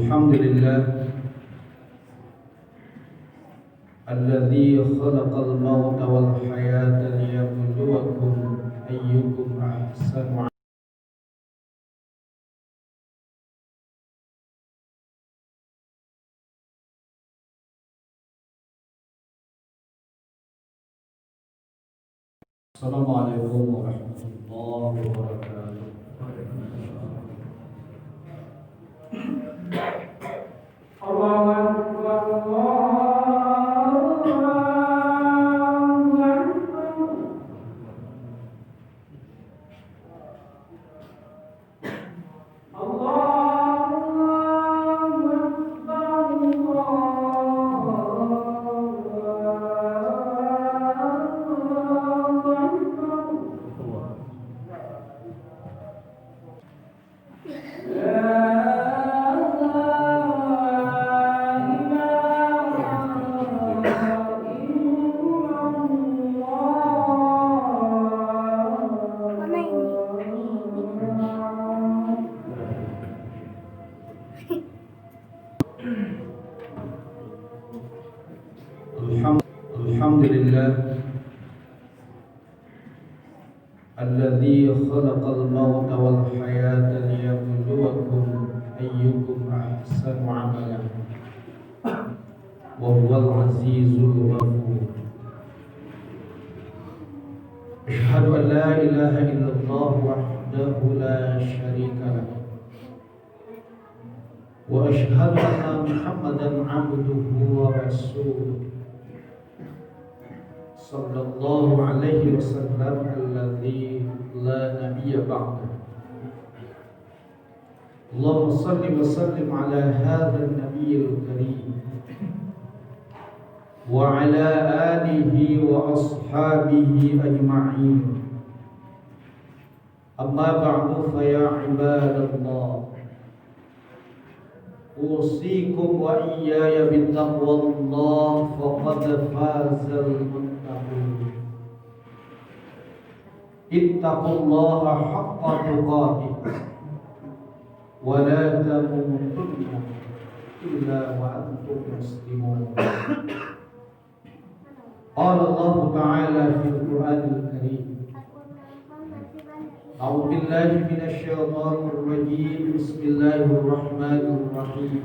Alhamdulillah alladzi khalaqal mauta wal hayata liyabluwakum ayyukum ahsanu amala. Assalamualaikum warahmatullahi wabarakatuh. Allahu Akbar, Allahu Akbar. Alhamdulillah alladzi khalaqal mauta wal hayata liyabluwakum ayyukum ahsanu amala wa huwal azizul ghafur. Asyhadu an la ilaha illallah wahdahu la syarika lah wa asyhadu anna Muhammadan 'abduhu wa rasuluh sallallahu alaihi wasallam alladzi la nabiyya ba'da. Allahumma salli wa sallim ala hadzal nabiyyil karim wa ala alihi wa ashabihi ajma'in. Amma ba'du fa ya ibadallah, usikum wa iyaya bittaqwallah faqad fazal muttaqun. Ittaqullaha haqqa tuqatih wa la tamutunna illa wa antum muslimun. Qala Allah Ta'ala fil Qur'anil Karim, A'udzu billahi minasy syaithanir rajim. Bismillahirrahmanirrahim.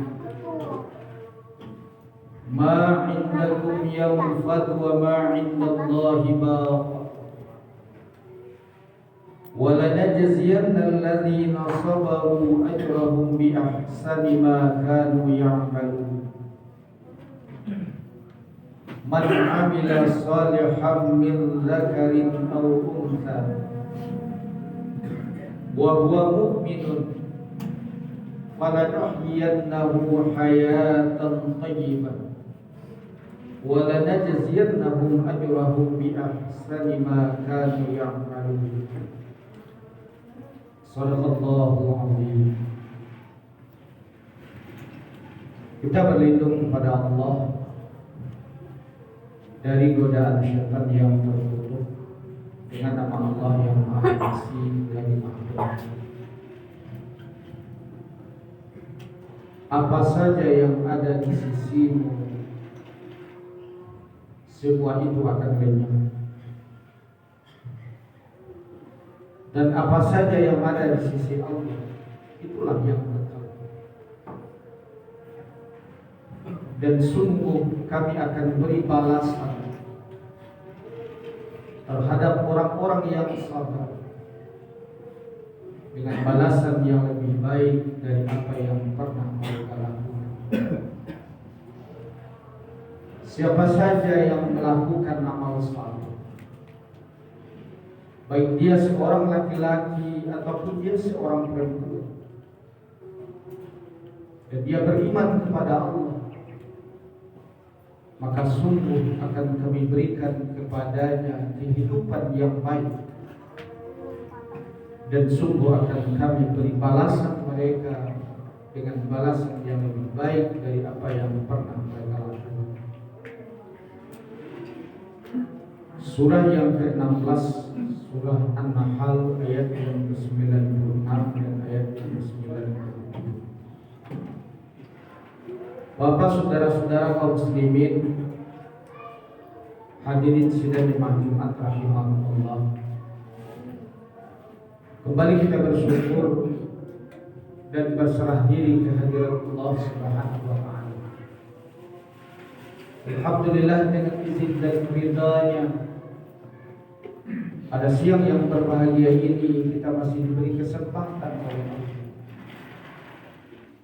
Ma 'indakum yanfad wa ma 'indallahi baq. Wa lanajziyanna alladhina sabaru ajrahum bi ahsani ma kanu ya'malun. Man 'amila salihan min dzakarin aw untha wa huwa mu'minun falanuhyiyannahu hayatan thayyibah wa lanajziyannahum ajrahum bi ahsani ma kanu ya'malun. Shadaqallahu azim. Kita berlindung kepada Allah dari godaan syaitan yang terkutuk dengan nama Allah yang Maha Pengasih lagi Maha Penyayang. Apa saja yang ada di sisimu, semua itu akan lenyap. Dan apa saja yang ada di sisi Allah, itulah yang kekal. Dan sungguh kami akan beri balasan terhadap orang-orang yang sabar dengan balasan yang lebih baik dari apa yang pernah mereka lakukan. Siapa saja yang melakukan amal saleh, baik dia seorang laki-laki ataupun dia seorang perempuan, dan dia beriman kepada Allah, maka sungguh akan kami berikan kepadanya kehidupan yang baik, dan sungguh akan kami beri balasan mereka dengan balasan yang lebih baik dari apa yang pernah mereka lakukan. Surah yang ke-16, surah An-Nahl ayat yang ke-96 dan ayat yang ke-97. Bapak-bapak, saudara-saudara kaum muslimin, hadirin sidang jemaah Jumat rahimakumullah. Kembali kita bersyukur dan berserah diri ke hadirat Allah Subhanahu wa taala. Alhamdulillah, dengan izin dan ridha-Nya, pada siang yang berbahagia ini kita masih diberi kesempatan oleh Allah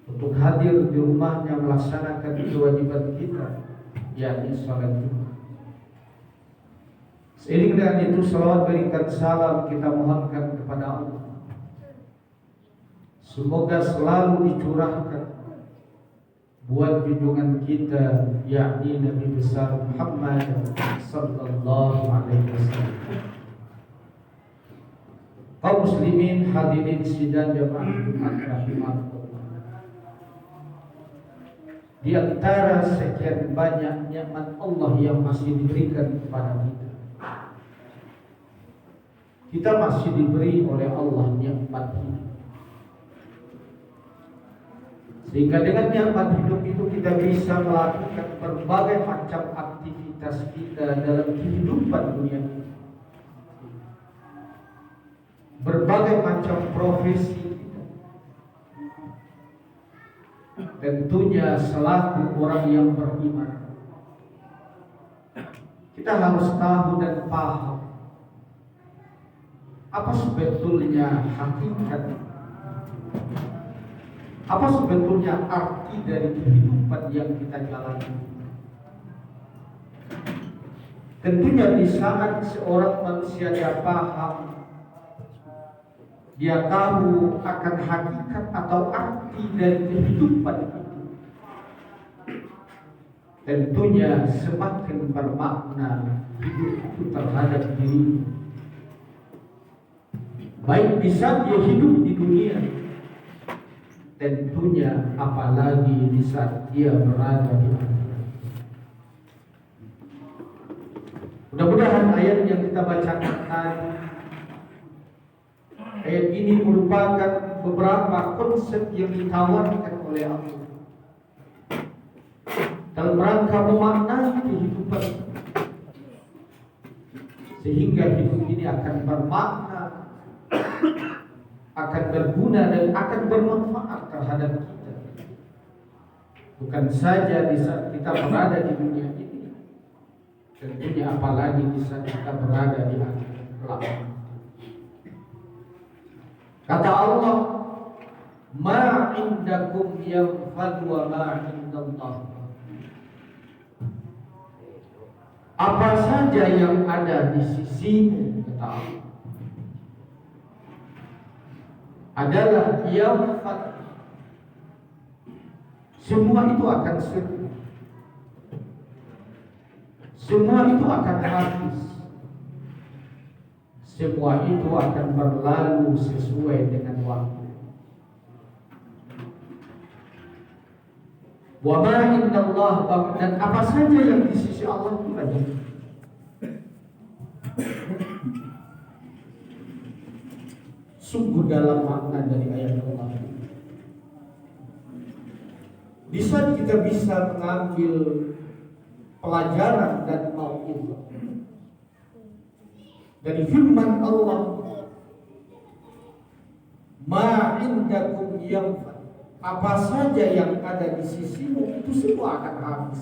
untuk hadir di rumahnya melaksanakan kewajiban kita, yakni salat Jumat. Seiring dengan itu, salawat berikan salam kita mohonkan kepada Allah. Semoga selalu dicurahkan buat junjungan kita, yakni Nabi besar Muhammad sallallahu alaihi wasallam. Kaum muslimin, hadirin sidang jemaah Jumat rahimakumullah. Di antara sekian banyak nikmat Allah yang masih diberikan kepada kita, kita masih diberi oleh Allah nikmat hidup. Sehingga dengan nikmat hidup itu kita bisa melakukan berbagai macam aktivitas kita dalam kehidupan dunia ini. Berbagai macam profesi kita. Tentunya selaku orang yang beriman, kita harus tahu dan paham apa sebetulnya hakikat, apa sebetulnya arti dari kehidupan yang kita jalani. Tentunya di saat seorang manusia dia paham, dia tahu akan hakikat atau arti dari kehidupan itu, tentunya semakin bermakna hidup itu terhadap diri. Baik di saat dia hidup di dunia, tentunya apalagi di saat dia berada di akhirat. Mudah-mudahan ayat yang kita bacakan tadi, ayat ini merupakan beberapa konsep yang ditawarkan oleh Allah dalam rangka memaknai kehidupan, sehingga hidup ini akan bermakna, akan berguna dan akan bermanfaat terhadap kita. Bukan saja di saat kita berada di dunia ini, tentunya apalagi di saat kita berada di akhirat kelak. Kata Allah, ma indakum yanfad wa ma indallah. Apa saja yang ada di sisimu, kata Allah, adalah yanfad. Semua itu akan sirna. Semua itu akan habis. Semua itu akan berlalu sesuai dengan waktu. Wa ma indallah, dan apa saja yang di sisi Allah itu banyak. Sungguh dalam makna dari ayat Allah. Di saat kita bisa mengambil pelajaran dan mau'izah dari firman Allah, ma indakum yanfad, apa saja yang ada di sisimu itu semua akan habis.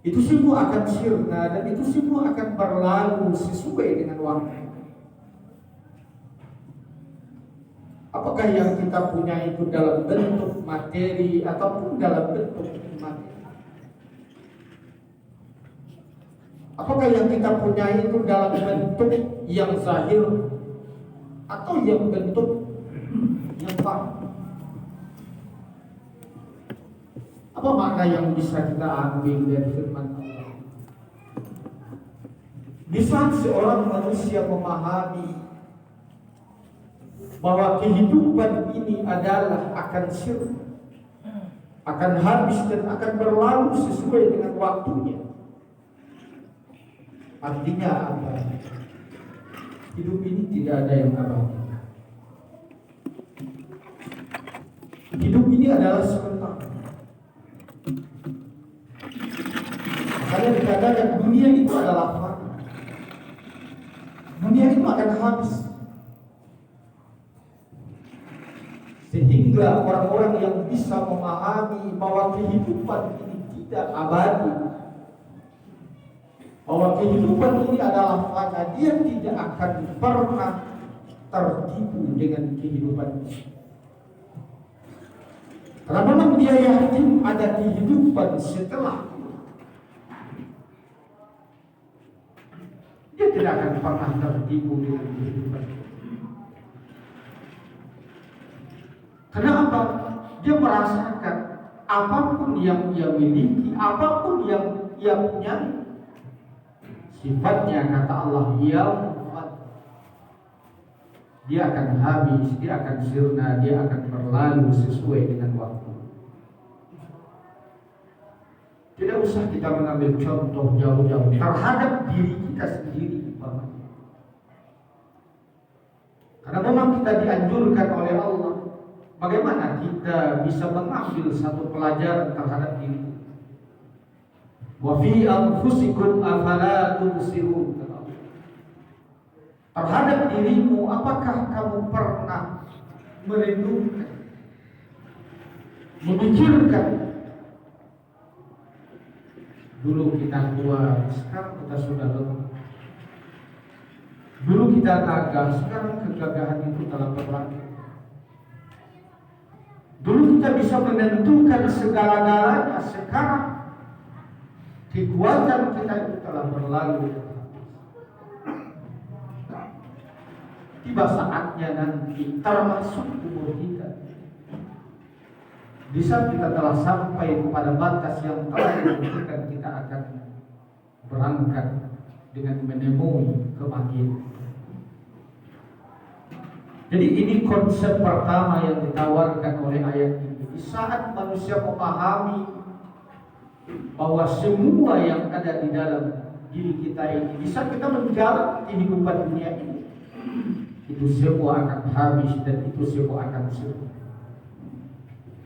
Itu semua akan sirna dan itu semua akan berlalu sesuai dengan waktu. Apakah yang kita punya itu dalam bentuk materi ataupun dalam bentuk materi? Apakah yang kita punya itu dalam bentuk yang zahir atau yang bentuk yang batin? Apa makna yang bisa kita ambil dari firman Allah? Di saat seorang manusia memahami bahwa kehidupan ini adalah akan sirna, akan habis dan akan berlalu sesuai dengan waktunya. Artinya apa? Hidup ini tidak ada yang abadi. Hidup ini ini adalah sementara. Makanya dikatakan dunia itu adalah fana. Dunia itu akan habis. Sehingga orang-orang yang bisa memahami bahwa kehidupan ini tidak abadi, bahwa kehidupan ini adalah fana, dia tidak akan pernah tertipu dengan kehidupan ini. Karena memang dia yakin ada kehidupan setelah, dia tidak akan pernah tertipu dengan kehidupan ini. Kenapa? Dia merasakan apapun yang dia miliki, apapun yang dia punya, sifatnya kata Allah, dia akan habis, dia akan sirna, dia akan berlalu sesuai dengan waktu. Tidak usah kita mengambil contoh jauh-jauh terhadap diri kita sendiri, karena memang kita dianjurkan oleh Allah. Bagaimana kita bisa mengambil satu pelajaran terhadap diri? Wa fi anfusikum afala tubsirun. Terhadap dirimu, apakah kamu pernah merenungkan, memikirkan? Dulu kita tua, sekarang kita sudah lemah. Dulu kita gagah, sekarang kegagahan itu telah berlalu. Dulu kita bisa menentukan segala-galanya, sekarang kekuatan kita itu telah berlalu. Tiba saatnya nanti, termasuk umur kita, di saat kita telah sampai kepada batas yang telah ditentukan, kita akan berangkat dengan menemui kematian. Jadi ini konsep pertama yang ditawarkan oleh ayat ini. Di saat manusia memahami bahwa semua yang ada di dalam diri kita ini, di saat kita menjalani kehidupan dunia ini, itu semua akan habis dan itu semua akan sirna.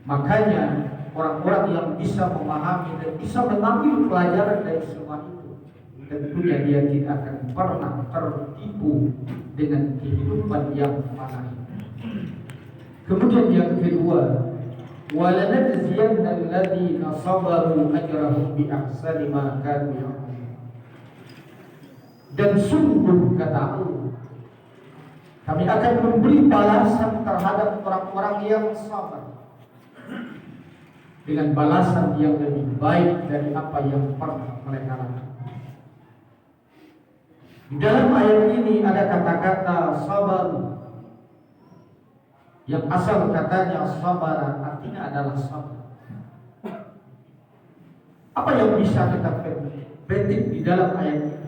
Makanya orang-orang yang bisa memahami dan bisa mengambil pelajaran dari semua itu, tentunya dia tidak akan pernah tertipu dengan kehidupan yang fana. Kemudian yang kedua, walanajziyanna alladziina sabaru ajrahum bi ahsani ma kanu ya'malun. Dan sungguh kata Allah, kami akan memberi balasan terhadap orang-orang yang sabar dengan balasan yang lebih baik dari apa yang pernah mereka lakukan. Di dalam ayat ini ada kata-kata sabar, yang asal katanya sabar artinya adalah sabar. Apa yang bisa kita petik di dalam ayat ini?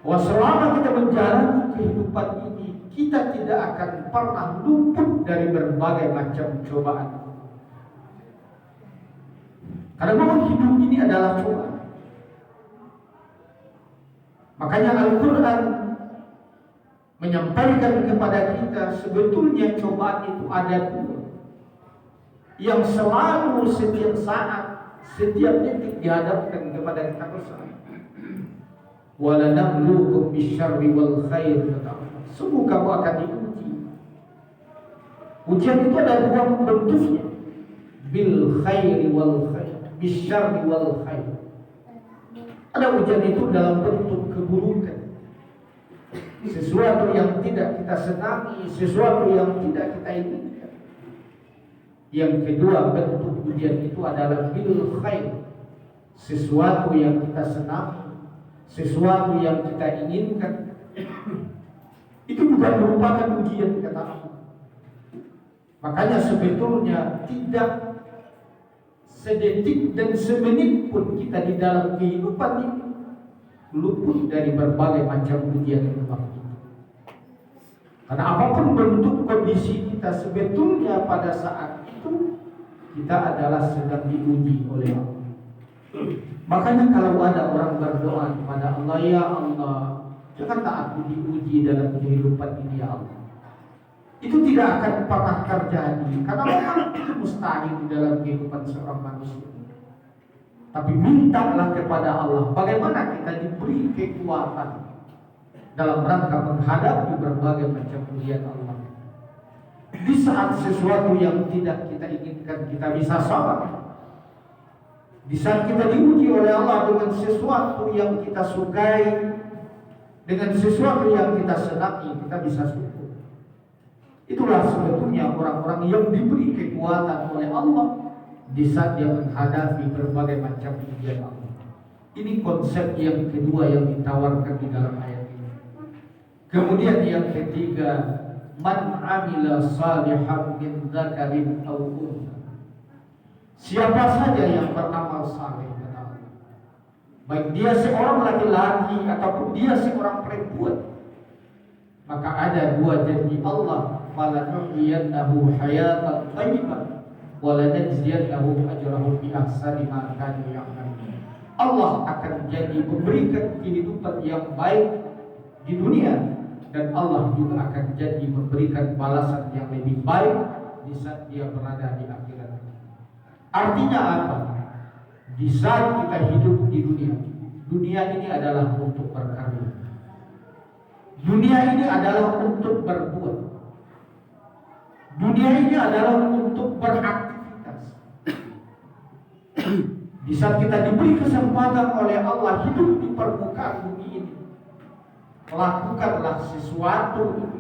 Bahwa selama kita menjalani kehidupan ini, kita tidak akan pernah luput dari berbagai macam cobaan. Karena memang hidup ini adalah cobaan. Makanya Al-Quran menyampaikan kepada kita sebetulnya cobaan itu ada dua, yang selalu setiap saat, setiap detik dihadapkan kepada kita bersama. Walanabluukum bisyarri wal khair. Sungguh kamu akan diuji. Ujian itu ada dua bentuknya, bil khairi wal khair, bisyarri wal khair. Ada ujian itu dalam bentuk keburukan, sesuatu yang tidak kita senangi, sesuatu yang tidak kita inginkan. Yang kedua bentuk ujian itu adalah bil khair, sesuatu yang kita senangi, sesuatu yang kita inginkan. Itu juga merupakan ujian kata Allah. Makanya sebetulnya tidak sedetik dan semenit pun kita di dalam kehidupan ini luput dari berbagai macam ujian itu. Karena apapun bentuk kondisi kita, sebetulnya pada saat itu kita adalah sedang diuji oleh Allah. Makanya kalau ada orang berdoa kepada Allah, ya Allah, janganlah aku diuji dalam kehidupan ini ya Allah. Itu tidak akan pernah terjadi karena memang itu mustahil di dalam kehidupan seorang manusia. Tapi mintalah kepada Allah bagaimana kita diberi kekuatan dalam rangka menghadapi berbagai macam ujian Allah. Di saat sesuatu yang tidak kita inginkan kita bisa sabar. Di saat kita diuji oleh Allah dengan sesuatu yang kita sukai, dengan sesuatu yang kita senangi, kita bisa syukur. Itulah sebetulnya orang-orang yang diberi kekuatan oleh Allah di saat dia menghadapi berbagai macam ujian Allah. Ini konsep yang kedua yang ditawarkan di dalam ayat ini. Kemudian yang ketiga, man amila salihan min dzakarin aw untha. Siapa saja yang beramal saleh, baik dia seorang laki-laki ataupun dia seorang perempuan, maka ada dua janji Allah, falanuhyiyannahu hayatan thayyibah wa lanajziyannahum ajrahum bi ahsani ma kanu ya'malun. Allah akan jadi memberikan kehidupan yang baik di dunia, dan Allah juga akan jadi memberikan balasan yang lebih baik di saat dia berada di akhirat. Artinya apa? Di saat kita hidup di dunia, dunia ini adalah untuk berkarya. Dunia ini adalah untuk berbuat. Dunia ini adalah untuk beraktivitas. Di saat kita diberi kesempatan oleh Allah hidup di permukaan bumi ini, lakukanlah sesuatu,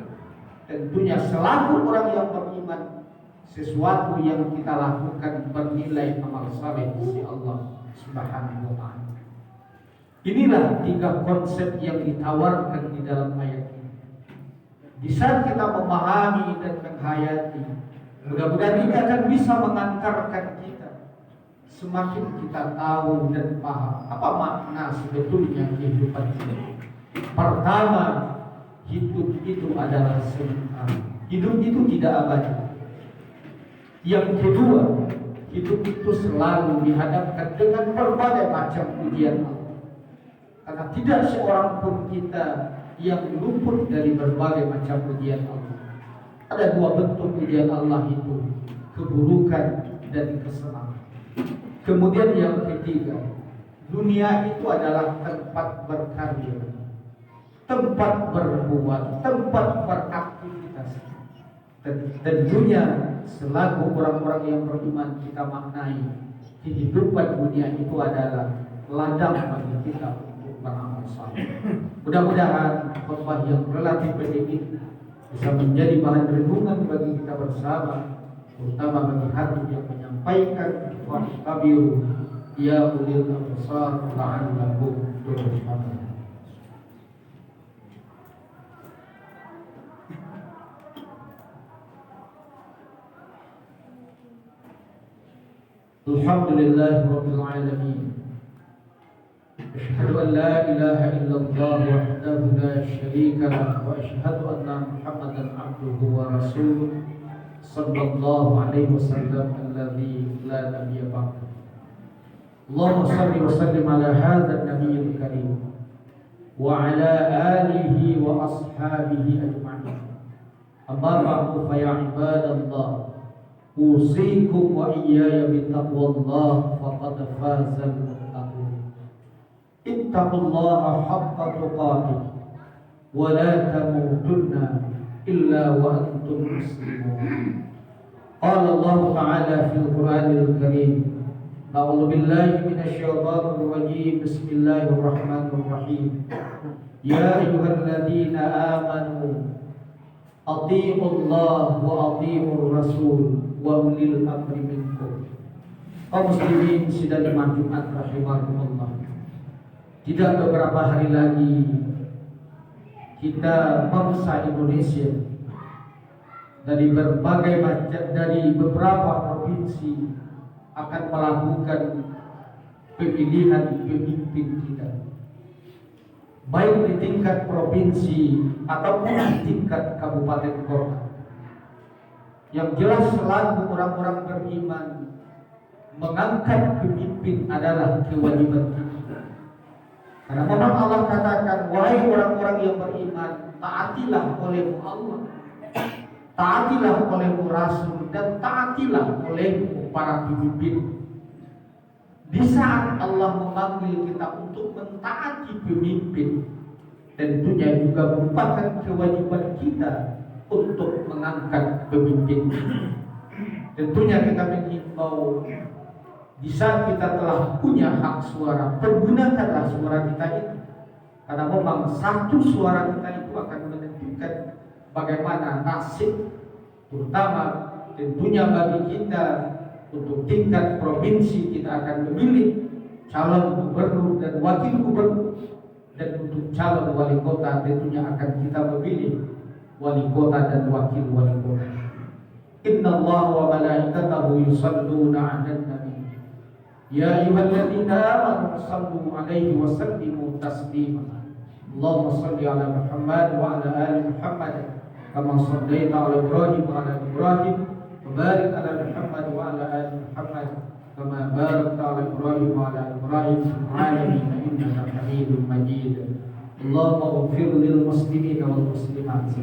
tentunya selaku orang yang beriman, sesuatu yang kita lakukan bernilai amal saleh di sisi Allah Subhanahu wa ta'ala. Inilah tiga konsep yang ditawarkan di dalam ayat ini. Di saat kita memahami dan menghayati, mudah-mudahan ini akan bisa mengantarkan kita semakin kita tahu dan paham apa makna sebetulnya kehidupan ini. Pertama, hidup itu adalah sementara. Hidup itu tidak abadi. Yang kedua, hidup itu selalu dihadapkan dengan berbagai macam ujian Allah. Karena tidak seorang pun kita yang luput dari berbagai macam ujian Allah. Ada dua bentuk ujian Allah itu, keburukan dan kesenangan. Kemudian yang ketiga, dunia itu adalah tempat berkarya, tempat berbuat, tempat beraktivitas. Dan tentunya selaku orang-orang yang beriman kita maknai kehidupan dunia itu adalah ladang bagi kita untuk beramal saleh. Mudah-mudahan khotbah yang relatif pendek ini bisa menjadi bahan renungan bagi kita bersama, terutama bagi hati yang menyampaikan wahtabiru ya ulil absar la'allakum turhamun. Alhamdulillah rabbil alamin. Asyhadu an la ilaha illallah wahdahu la syarika lah wa asyhadu anna Muhammadan abduhu wa rasuluh sallallahu alaihi wasallam alladzi la nabiyya ba'dahu. Allahumma shalli wa sallim ala hadzal nabiyil karim wa ala alihi wa ashabihi ajma'in. Amma ba'du fa ya ibadallah, usikum wa iyaya bittaqwallah faqad fazal muttaqun. Ittaqullaha haqqa tuqatih wa la tamutunna illa wa antum muslimun. Qala Allah ta'ala fil Qur'anil Karim, a'udzu billahi minasy syaithanir rajim. Bismillahirrahmanirrahim. Ya ayyuhalladzina amanu athi'ullaha wa athi'ur rasul wa ulil amri minkum. Kaum muslimin sidang Imam Jumat rahimakumullah. Tidak beberapa hari lagi kita bangsa Indonesia dari berbagai macam, dari beberapa provinsi akan melakukan pemilihan pemimpin kita, baik di tingkat provinsi ataupun di tingkat kabupaten kota. Yang jelas selalu orang-orang beriman mengangkat pemimpin adalah kewajiban kita. Karena memang Allah katakan, wahai orang-orang yang beriman, taatilah oleh Allah, taatilah olehmu Rasul dan taatilah olehmu para pemimpin. Di saat Allah memanggil kita untuk mentaati pemimpin, tentunya juga merupakan kewajiban kita untuk mengangkat pemimpin. Tentunya kita mengimbau, di saat kita telah punya hak suara, pergunakanlah suara kita itu. Karena memang satu suara kita itu akan menentukan bagaimana nasib, terutama tentunya bagi kita untuk tingkat provinsi kita akan memilih calon gubernur dan wakil gubernur, dan untuk calon wali kota tentunya akan kita memilih wali kota dan wakil wali kota. Inna Allah wa malaikatahu yusalluna 'alan nabi ya ayyuhalladzina amanu sallu 'alaihi wa sallimu taslima. Allahumma shalli 'ala Muhammad wa 'ala ali Muhammad kama shallaita 'ala Ibrahim wa 'ala Ibrahim wa barik 'ala Muhammad wa 'ala ali Muhammad kama barakta 'ala Ibrahim wa 'ala Ibrahim fil 'alamin innaka Hamidum Majid. Allahumma ighfir lil muslimina wal muslimat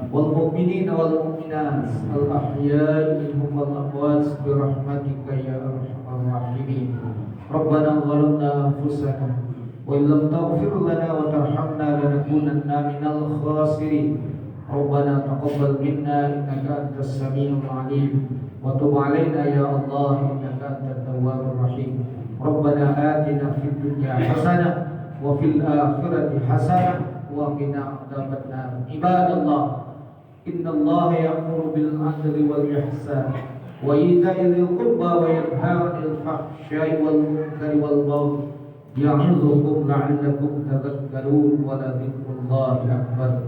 wal mu'minina wal mu'minat al ahya'i minhum wal amwat bi rahmatika ya arhamar rahimin. Rabbana zalamna anfusana wa illam taghfir lana wa tarhamna lanakunanna minal khasirin. Rabbana taqabbal minna innaka antas samiul alim wa tub alaina ya Allah innaka antat tawwabur rahim. Rabbana atina fid dunya hasanah wa fil akhirati hasanah wa qina adzabannar. Ibadallah, innallaha ya'muru bil 'adli wal ihsan wa ita'i dzil qurba wa yanha 'anil fahsya'i wal munkari wal baghi ya'idzukum la'allakum tadhakkarun wa la dzikrullahi akbar.